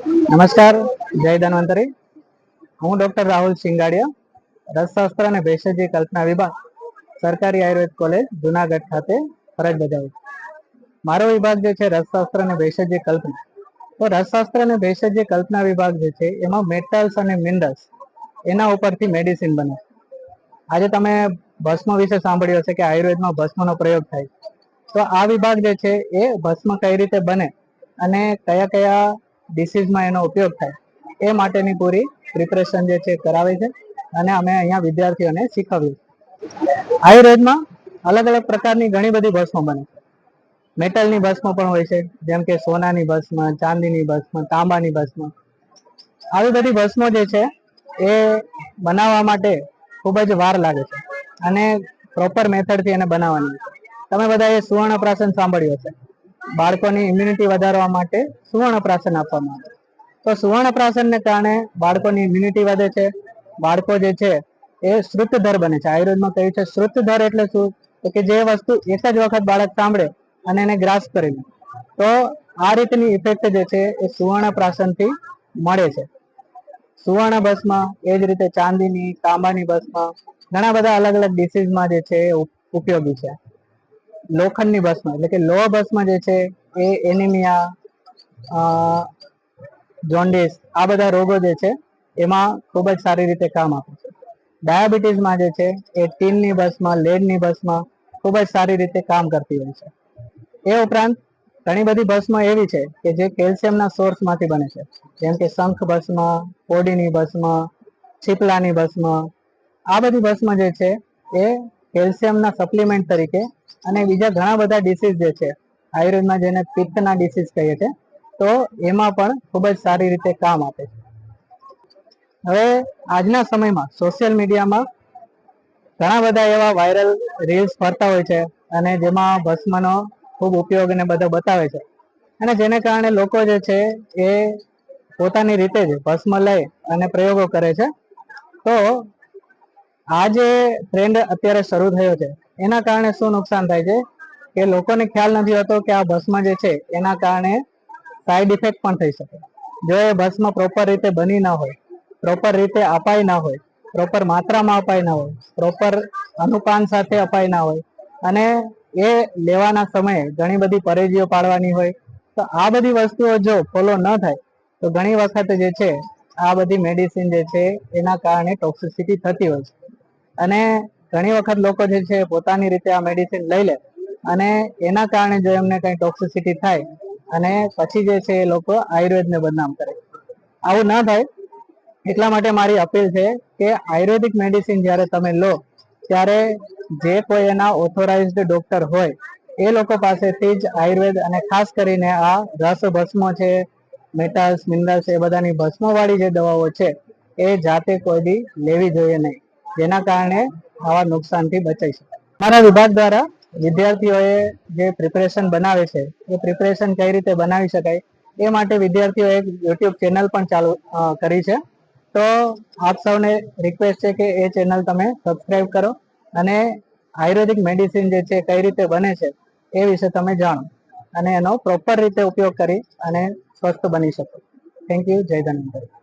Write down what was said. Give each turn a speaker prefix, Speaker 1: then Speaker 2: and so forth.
Speaker 1: નમસ્કાર, જય ધન્વંતરી. હું ડોક્ટર રાહુલ સિંગાડિયા, રસશાસ્ત્ર અને ભેષજ્ય કલ્પના વિભાગ, સરકારી આયુર્વેદ કોલેજ જુનાગઢ ખાતે ફરજ બજાવું. મારો વિભાગ જે છે રસશાસ્ત્ર અને ભેષજ્ય કલ્પના. તો રસશાસ્ત્ર અને ભેષજ્ય કલ્પના વિભાગ જે છે એમાં મેટલ્સ અને મિનરલ્સ એના ઉપરથી મેડિસિન બને. આજે તમે ભસ્મ વિશે સાંભળ્યું હશે કે આયુર્વેદમાં ભસ્મનો પ્રયોગ થાય. તો આ વિભાગ જે છે એ ભસ્મ કઈ રીતે બને અને કયા કયા ડિસીઝમાં એનો ઉપયોગ થાય એ માટેની પૂરી પ્રિપરેશન જે છે કરાવે છે અને અમે અહીંયા વિદ્યાર્થીઓને શીખવીએ. આયુર્વેદમાં અલગ અલગ પ્રકારની ઘણી બધી ભસ્મો બને છે. મેટલની ભસ્મ પણ હોય છે, જેમ કે સોનાની ભસ્મ, ચાંદીની ભસ્મ, તાંબાની ભસ્મ. આવી બધી ભસ્મો જે છે એ બનાવવા માટે ખૂબ જ વાર લાગે છે અને પ્રોપર મેથડથી એને બનાવવાની. તમે બધાએ સુવર્ણપ્રાશન સાંભળ્યું હશે. બાળકોની ઇમ્યુનિટી વધારવા માટે સુવર્ણપ્રાશન આપવામાં આવે. તો સુવર્ણપ્રાશનને કારણે બાળકોની ઇમ્યુનિટી વધે છે. બાળકો જે છે એ શ્રુતધર બને છે. આયુર્વેદમાં કહ્યું છે શ્રુતધર એટલે શું? તો કે જે વસ્તુ એક જ વખત બાળક સાંભળે અને એને ગ્રાસ કરી લે. તો આ રીતની ઇફેક્ટ જે છે એ સુવર્ણપ્રાશનથી મળે છે. સુવર્ણ ભસ્મ, એ જ રીતે ચાંદીની, તાંબાની ભસ્મ ઘણા બધા અલગ અલગ ડિસીઝમાં જે છે એ ઉપયોગી છે. લોખંડની ભસ્મ એટલે કે લોહ ભસ્મ જે છે એ એનિમિયા, જોન્ડિસ આ બધા રોગો જે છે એમાં ખૂબ જ સારી રીતે કામ આપે છે. ડાયાબિટીસમાં જે છે એ ટીનની ભસ્મ, લેડની ભસ્મ ખૂબ જ સારી રીતે કામ કરતી હોય છે. એ ઉપરાંત ઘણી બધી ભસ્મ એવી છે કે જે કેલ્શિયમના સોર્સમાંથી બને છે, જેમ કે શંખ ભસ્મ, કોડીની ભસ્મ, છીપલાની ભસ્મ. આ બધી ભસ્મ જે છે એ કેલ્શિયમના સપ્લિમેન્ટ તરીકે અને બીજા ઘણા બધા ડિસીઝ જે છે આયુર્વેદમાં જેને પિત્તના ડિસીઝ કહીએ છીએ, તો એમાં પણ ખૂબ જ સારી રીતે કામ આપે છે. હવે આજના સમયમાં સોશિયલ મીડિયામાં ઘણા બધા એવા વાયરલ રીલ્સ ફરતા હોય છે અને જેમાં ભસ્મનો ખૂબ ઉપયોગ અને બધો બતાવે છે અને જેને કારણે લોકો જે છે એ પોતાની રીતે જ ભસ્મ લઈ અને પ્રયોગો કરે છે. તો આ જે ટ્રેન્ડ અત્યારે શરૂ થયો છે એના કારણે શું નુકસાન થાય છે કે લોકોને ખ્યાલ નથી હોતો કે આ ભસ્મ જે છે એના કારણે સાઈડ ઇફેક્ટ પણ થઈ શકે. જો એ ભસ્મ પ્રોપર રીતે બની ના હોય, પ્રોપર રીતે અપાઈ ના હોય, પ્રોપર માત્રામાં અપાઈ ના હોય, પ્રોપર અનુપાન સાથે અપાઈ ના હોય અને એ લેવાના સમયે ઘણી બધી પરેજીઓ પાડવાની હોય, તો આ બધી વસ્તુઓ જો ફોલો ન થાય તો ઘણી વખત જે છે આ બધી મેડિસિન જે છે એના કારણે ટોક્સિસિટી થતી હોય છે. અને ઘણી વખત લોકો જે છે પોતાની રીતે આ મેડિસિન લઈ લે અને એના કારણે જો એમને કઈ ટોક્સિસિટી થાય અને પછી જે છે એ લોકો આયુર્વેદને બદનામ કરે. આવું ના થાય એટલા માટે મારી અપીલ છે કે આયુર્વેદિક મેડિસિન જ્યારે તમે લો ત્યારે જે કોઈ એના ઓથોરાઇઝડ ડોક્ટર હોય એ લોકો પાસેથી જ આયુર્વેદ અને ખાસ કરીને આ રસ ભસ્મો છે, મેટલ્સ, મિનરલ્સ એ બધાની ભસ્મવાળી જે દવાઓ છે એ જાતે કોઈ દી લેવી જોઈએ નહીં, જેના કારણે આવા નુકસાનથી બચાઈ શકાય. મારા વિભાગ દ્વારા વિદ્યાર્થીઓએ જે પ્રિપરેશન બનાવે છે એ પ્રિપરેશન કઈ રીતે બનાવી શકાય એ માટે વિદ્યાર્થીઓએ એક યુટ્યુબ ચેનલ પણ ચાલુ કરી છે. તો આપ સૌને રિક્વેસ્ટ છે કે એ ચેનલ તમે સબસ્ક્રાઇબ કરો અને આયુર્વેદિક મેડિસિન જે છે કઈ રીતે બને છે એ વિશે તમે જાણો અને એનો પ્રોપર રીતે ઉપયોગ કરી અને સ્વસ્થ બની શકો. Thank you. જય ધન્વંતરી.